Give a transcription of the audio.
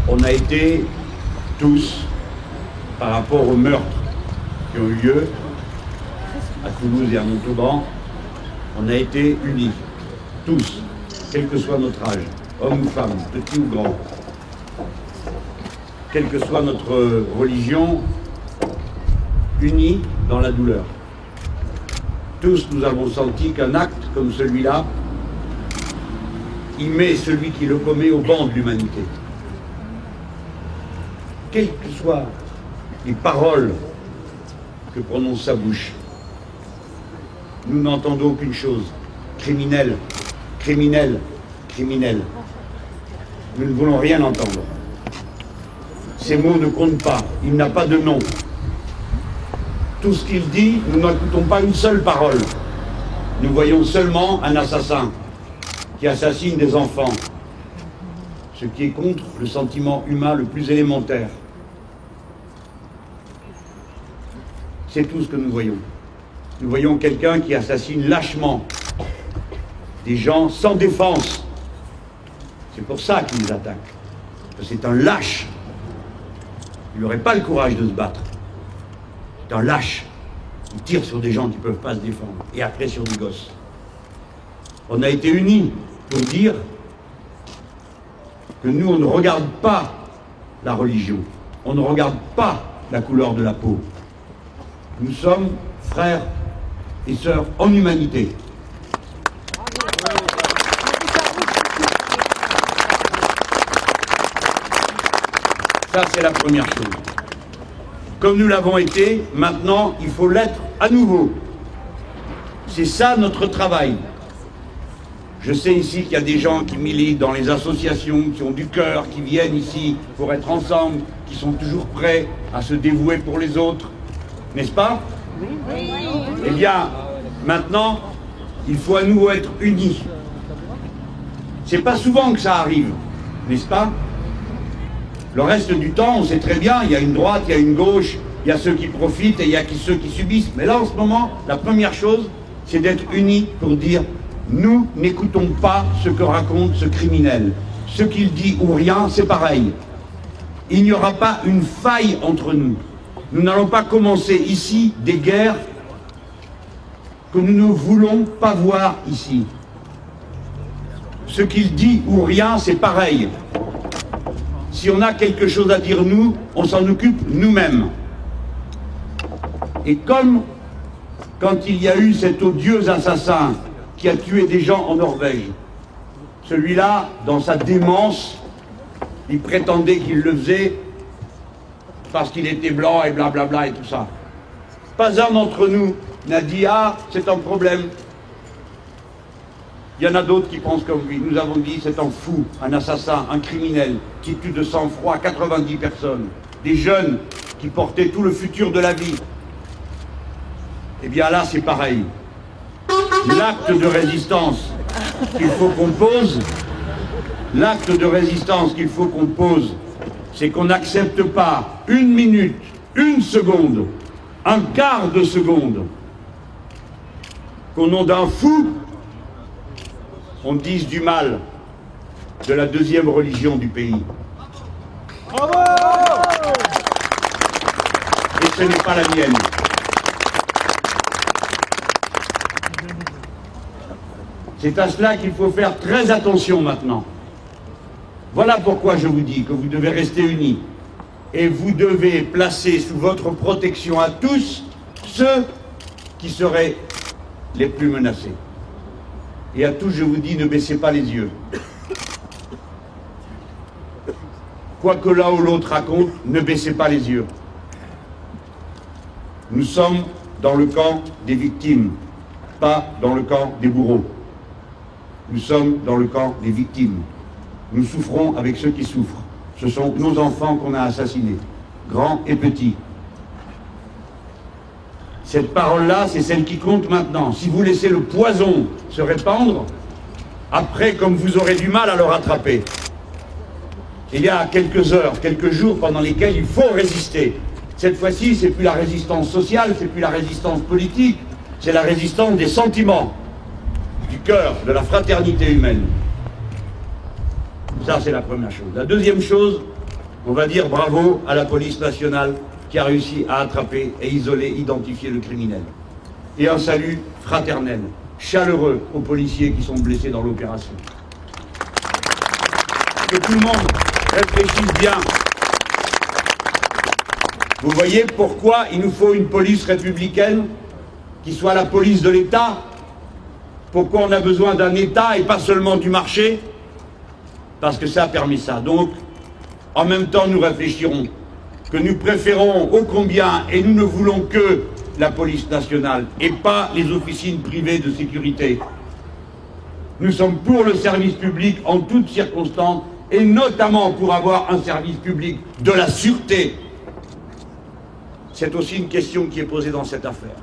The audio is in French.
On a été tous, par rapport aux meurtres qui ont eu lieu à Toulouse et à Montauban, on a été unis, tous, quel que soit notre âge, homme ou femme, petit ou grand, quelle que soit notre religion, unis dans la douleur. Tous nous avons senti qu'un acte comme celui-là, il met celui qui le commet au banc de l'humanité. Quelles que soient les paroles que prononce sa bouche, nous n'entendons qu'une chose: criminel, criminel, criminel. Nous ne voulons rien entendre. Ces mots ne comptent pas, il n'a pas de nom. Tout ce qu'il dit, nous n'écoutons pas une seule parole. Nous voyons seulement un assassin qui assassine des enfants, ce qui est contre le sentiment humain le plus élémentaire. C'est tout ce que nous voyons. Nous voyons quelqu'un qui assassine lâchement des gens sans défense. C'est pour ça qu'il les attaque. Parce que c'est un lâche. Il n'aurait pas le courage de se battre. C'est un lâche. Il tire sur des gens qui ne peuvent pas se défendre. Et après sur des gosses. On a été unis pour dire que nous, on ne regarde pas la religion. On ne regarde pas la couleur de la peau. Nous sommes frères et sœurs en humanité. Ça, c'est la première chose. Comme nous l'avons été, maintenant, il faut l'être à nouveau. C'est ça notre travail. Je sais ici qu'il y a des gens qui militent dans les associations, qui ont du cœur, qui viennent ici pour être ensemble, qui sont toujours prêts à se dévouer pour les autres. N'est-ce pas? Oui. Eh bien, maintenant, il faut à nouveau être unis. C'est pas souvent que ça arrive, n'est-ce pas? Le reste du temps, on sait très bien, il y a une droite, il y a une gauche, il y a ceux qui profitent et il y a ceux qui subissent. Mais là, en ce moment, la première chose, c'est d'être unis pour dire: nous n'écoutons pas ce que raconte ce criminel. Ce qu'il dit ou rien, c'est pareil. Il n'y aura pas une faille entre nous. Nous n'allons pas commencer ici des guerres que nous ne voulons pas voir ici. Ce qu'il dit ou rien, c'est pareil. Si on a quelque chose à dire nous, on s'en occupe nous-mêmes. Et comme quand il y a eu cet odieux assassin qui a tué des gens en Norvège, celui-là, dans sa démence, il prétendait qu'il le faisait parce qu'il était blanc et blablabla et tout ça. Pas un d'entre nous n'a dit: ah, c'est un problème. Il y en a d'autres qui pensent comme lui. Nous avons dit: c'est un fou, un assassin, un criminel qui tue de sang-froid 90 personnes. Des jeunes qui portaient tout le futur de la vie. Eh bien là, c'est pareil. L'acte de résistance qu'il faut qu'on pose, c'est qu'on n'accepte pas une minute, une seconde, un quart de seconde, qu'au nom d'un fou, on dise du mal de la deuxième religion du pays. Bravo! Et ce n'est pas la mienne. C'est à cela qu'il faut faire très attention maintenant. Voilà pourquoi je vous dis que vous devez rester unis. Et vous devez placer sous votre protection à tous ceux qui seraient les plus menacés. Et à tous, je vous dis, ne baissez pas les yeux. Quoi que l'un ou l'autre raconte, ne baissez pas les yeux. Nous sommes dans le camp des victimes, pas dans le camp des bourreaux. Nous sommes dans le camp des victimes. Nous souffrons avec ceux qui souffrent. Ce sont nos enfants qu'on a assassinés, grands et petits. Cette parole-là, c'est celle qui compte maintenant. Si vous laissez le poison se répandre, après, comme vous aurez du mal à le rattraper, il y a quelques heures, quelques jours pendant lesquels il faut résister. Cette fois-ci, c'est plus la résistance sociale, c'est plus la résistance politique, c'est la résistance des sentiments, du cœur, de la fraternité humaine. Ça, c'est la première chose. La deuxième chose, On va dire bravo à la police nationale qui a réussi à attraper et isoler, identifier le criminel. Et un salut fraternel, chaleureux aux policiers qui sont blessés dans l'opération. Que tout le monde réfléchisse bien. Vous voyez pourquoi il nous faut une police républicaine qui soit la police de l'État? Pourquoi on a besoin d'un État et pas seulement du marché? Parce que ça a permis ça. Donc, en même temps, nous réfléchirons que nous préférons ô combien, et nous ne voulons que la police nationale et pas les officines privées de sécurité. Nous sommes pour le service public en toutes circonstances, et notamment pour avoir un service public de la sûreté. C'est aussi une question qui est posée dans cette affaire.